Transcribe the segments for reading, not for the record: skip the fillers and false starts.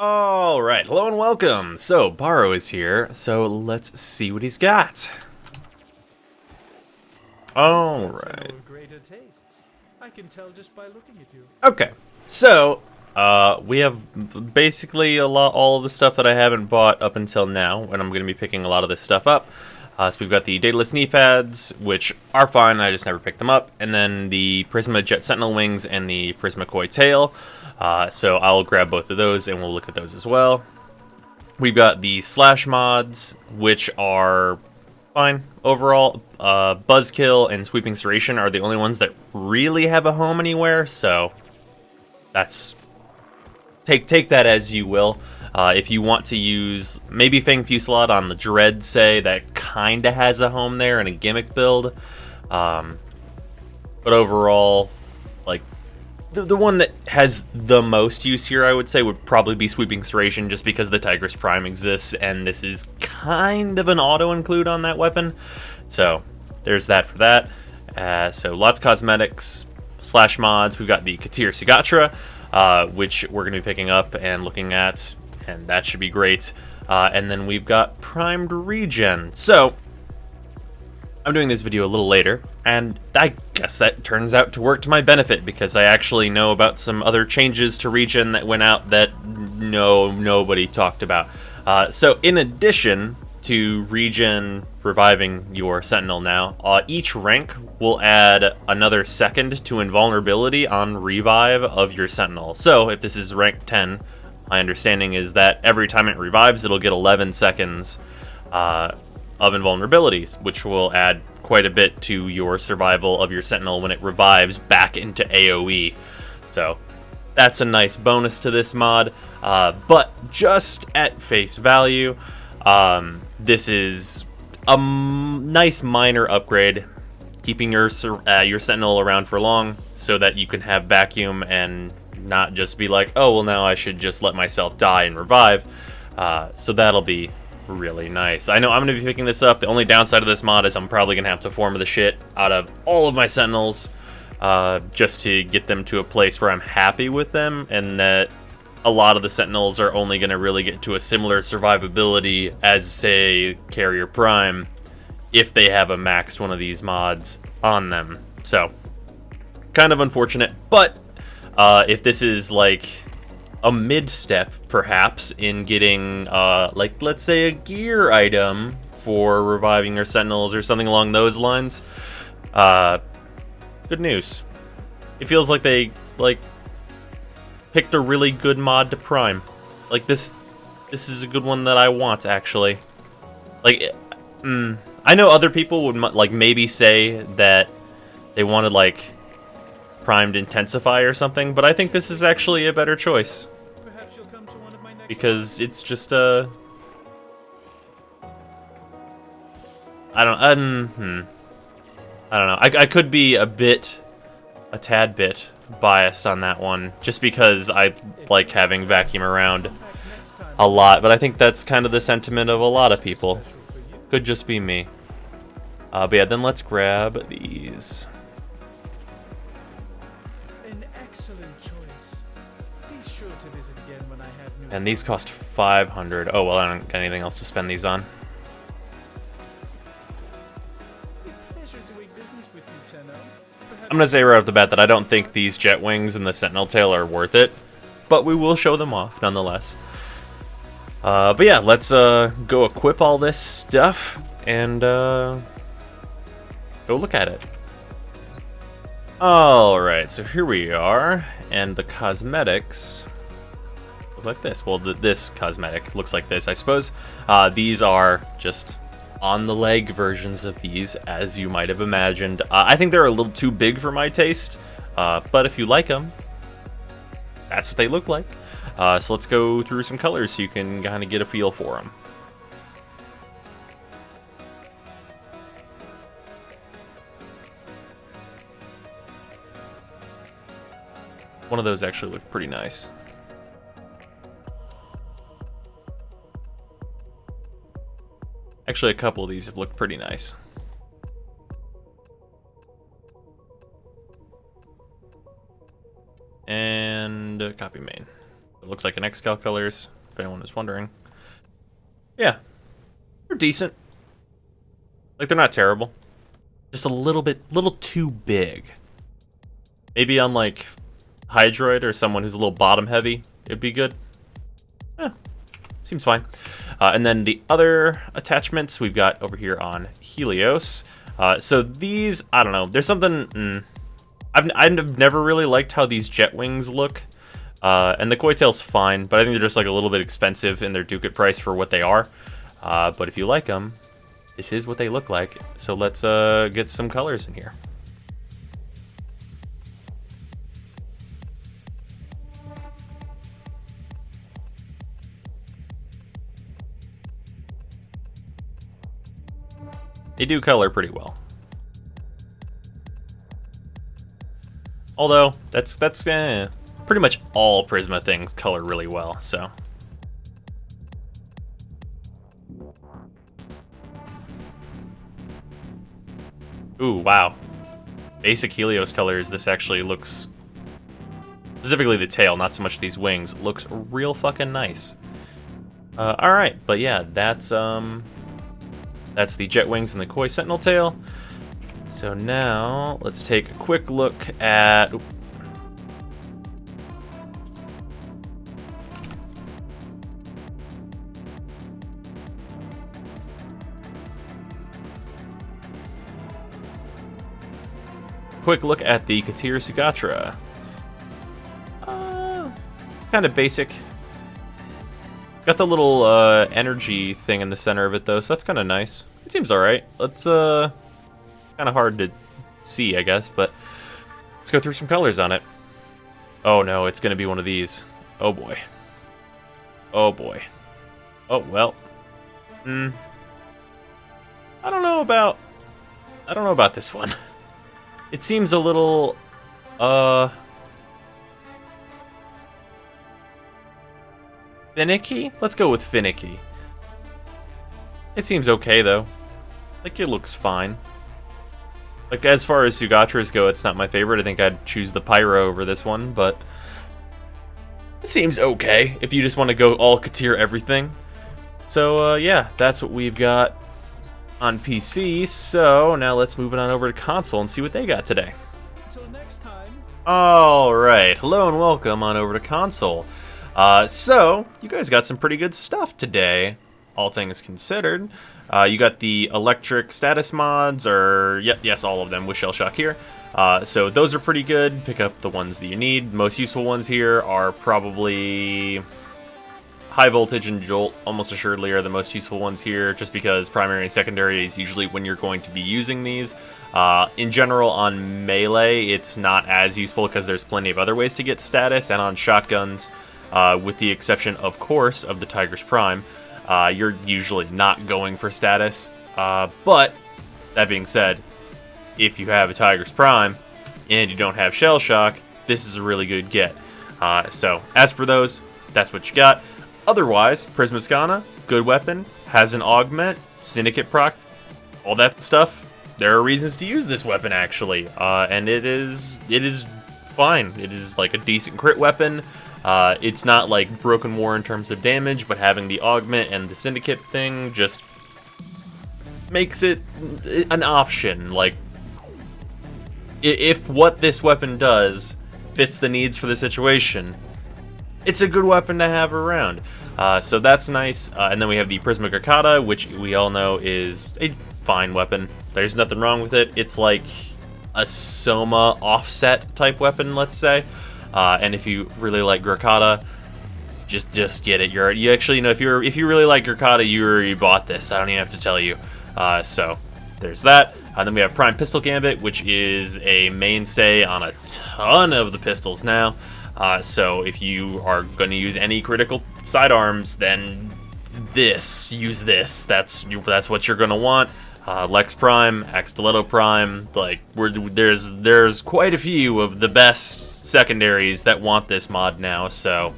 Alright, hello and welcome! So, Baro is here, so let's see what he's got. Alright. I can tell just by looking at you. Okay, so, we have basically all of the stuff that I haven't bought up until now, and I'm going to be picking a lot of this stuff up. So we've got the Daedalus knee pads, which are fine, I just never picked them up, and then the Prisma Jet Sentinel wings and the Prisma Koi tail. So I'll grab both of those and we'll look at those as well. We've got the slash mods, which are fine overall. Buzzkill and Sweeping Serration are the only ones that really have a home anywhere, so that's take that as you will. If you want to use maybe Fang Fusillade on the Dread, say, that kind of has a home there in a gimmick build. But overall, like, the one that has the most use here, I would say, would probably be Sweeping Serration, just because the Tigress Prime exists, and this is kind of an auto-include on that weapon. So, there's that for that. So, lots of cosmetics, slash mods. We've got the Katir Sugatra, which we're going to be picking up and looking at, and that should be great. And then we've got Primed Regen. So, I'm doing this video a little later, and I guess that turns out to work to my benefit, because I actually know about some other changes to Regen that went out that nobody talked about. So in addition to Regen reviving your Sentinel now, each rank will add another second to invulnerability on revive of your Sentinel. So if this is rank 10, my understanding is that every time it revives, it'll get 11 seconds of invulnerabilities, which will add quite a bit to your survival of your Sentinel when it revives back into AoE. So that's a nice bonus to this mod, but just at face value, this is a nice minor upgrade, keeping your Sentinel around for long so that you can have vacuum and not just be like, oh, well, now I should just let myself die and revive. So that'll be really nice. I know I'm going to be picking this up. The only downside of this mod is I'm probably going to have to form the shit out of all of my Sentinels just to get them to a place where I'm happy with them, and that a lot of the Sentinels are only going to really get to a similar survivability as, say, Carrier Prime if they have a maxed one of these mods on them. So, kind of unfortunate, but if this is like a mid-step, perhaps, in getting, like, let's say a gear item for reviving your Sentinels or something along those lines, good news. It feels like they, like, picked a really good mod to Prime. Like, this is a good one that I want, actually. Like, I know other people would, like, maybe say that they wanted, like, Primed Intensify or something, but I think this is actually a better choice. Perhaps you'll come to one of my next Because it's just I don't know. I could be a tad bit biased on that one, just because I like having vacuum around a lot, but I think that's kind of the sentiment of a lot of people. Could just be me. But yeah, then let's grab these. An excellent choice. Be sure to visit again when I have new. And these cost 500. Oh, well, I don't got anything else to spend these on. Pleasure doing business with you, Tenno. I'm going to say right off the bat that I don't think these jet wings and the Sentinel tail are worth it, but we will show them off nonetheless. But yeah, let's go equip all this stuff and go look at it. Alright, so here we are, and the cosmetics look like this. Well, this cosmetic looks like this, I suppose. These are just on the leg versions of these, as you might have imagined. I think they're a little too big for my taste, but if you like them, that's what they look like. So let's go through some colors so you can kind of get a feel for them. One of those actually looked pretty nice. Actually, a couple of these have looked pretty nice. And copy main. looks like in XCal colors, if anyone is wondering. Yeah, they're decent. Like, they're not terrible. Just a little too big. Maybe on, like, Hydroid or someone who's a little bottom heavy, it'd be good. Yeah, seems fine. And then the other attachments we've got over here on Helios. So these, I don't know, there's something... I've never really liked how these jet wings look. And the koi tail's fine, but I think they're just like a little bit expensive in their ducat price for what they are. But if you like them, this is what they look like. So let's get some colors in here. They do color pretty well. Although, that's pretty much all Prisma things color really well, so. Ooh, wow. Basic Helios colors, this actually looks, specifically the tail, not so much these wings, looks real fucking nice. Alright, but yeah, that's the jet wings and the koi sentinel tail. So now, let's take a quick look at... Quick look at the Katir Sugatra. Kind of basic. Got the little energy thing in the center of it though, so that's kind of nice. It seems alright. Let's kind of hard to see, I guess, but let's go through some colors on it. Oh no, it's gonna be one of these. Oh boy. Oh boy. Oh well. I don't know about this one. It seems a little finicky? Let's go with finicky. It seems okay though. Like, it looks fine. Like, as far as Sugatras go, it's not my favorite. I think I'd choose the Pyro over this one, but it seems okay if you just want to go all Katir everything. So, yeah, that's what we've got on PC. So, now let's move it on over to console and see what they got today. Until next time. Alright, hello and welcome on over to console. So, you guys got some pretty good stuff today, all things considered. You got the electric status mods, or yes, all of them with Shell Shock here. So those are pretty good. Pick up the ones that you need. Most useful ones here are probably High Voltage and Jolt, almost assuredly are the most useful ones here, just because primary and secondary is usually when you're going to be using these. In general, on melee, it's not as useful because there's plenty of other ways to get status, and on shotguns, with the exception, of course, of the Tiger's Prime, you're usually not going for status. But, that being said, if you have a Tiger's Prime and you don't have Shell Shock, this is a really good get. So, as for those, that's what you got. Otherwise, Prismascana, good weapon, has an augment, Syndicate proc, all that stuff. There are reasons to use this weapon, actually. And it is fine. It is like a decent crit weapon. It's not like Broken War in terms of damage, but having the augment and the Syndicate thing just makes it an option. Like, if what this weapon does fits the needs for the situation, it's a good weapon to have around. So that's nice. And then we have the Prisma Gurkhata, which we all know is a fine weapon. There's nothing wrong with it. It's like a Soma offset type weapon, let's say. And if you really like Gurkhata, just get it. You actually, you know, if you really like Gurkhata, you already bought this. I don't even have to tell you. So there's that. Then we have Prime Pistol Gambit, which is a mainstay on a ton of the pistols now. So if you are going to use any critical sidearms, then use this. That's what you're going to want. Lex Prime, Axtiletto Prime, like there's quite a few of the best secondaries that want this mod now, so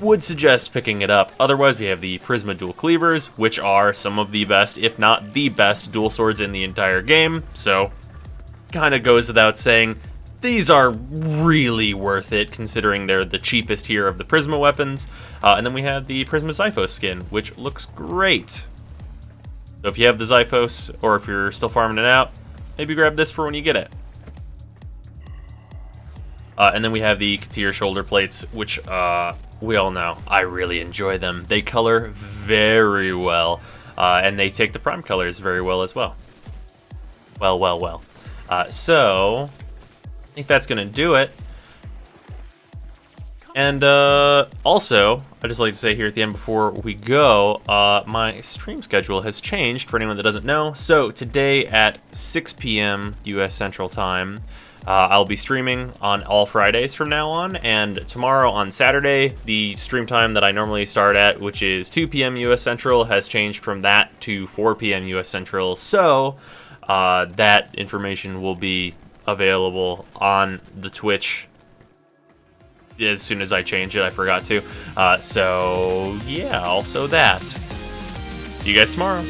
would suggest picking it up. Otherwise, we have the Prisma Dual Cleavers, which are some of the best, if not the best, dual swords in the entire game, so kind of goes without saying, These are really worth it, considering they're the cheapest here of the Prisma weapons. And then we have the Prisma Zyphos skin, which looks great. So if you have the Zyphos, or if you're still farming it out, maybe grab this for when you get it. And then we have the Katir shoulder plates, which we all know. I really enjoy them. They color very well, and they take the prime colors very well as well. Well. So, I think that's going to do it. And also, I'd just like to say here at the end before we go, my stream schedule has changed for anyone that doesn't know. So today at 6 p.m. US Central Time, I'll be streaming on all Fridays from now on, and tomorrow on Saturday, the stream time that I normally start at, which is 2 p.m. US Central, has changed from that to 4 p.m. US Central. So that information will be available on the Twitch as soon as I change it. I forgot to. So yeah, also that. See you guys tomorrow.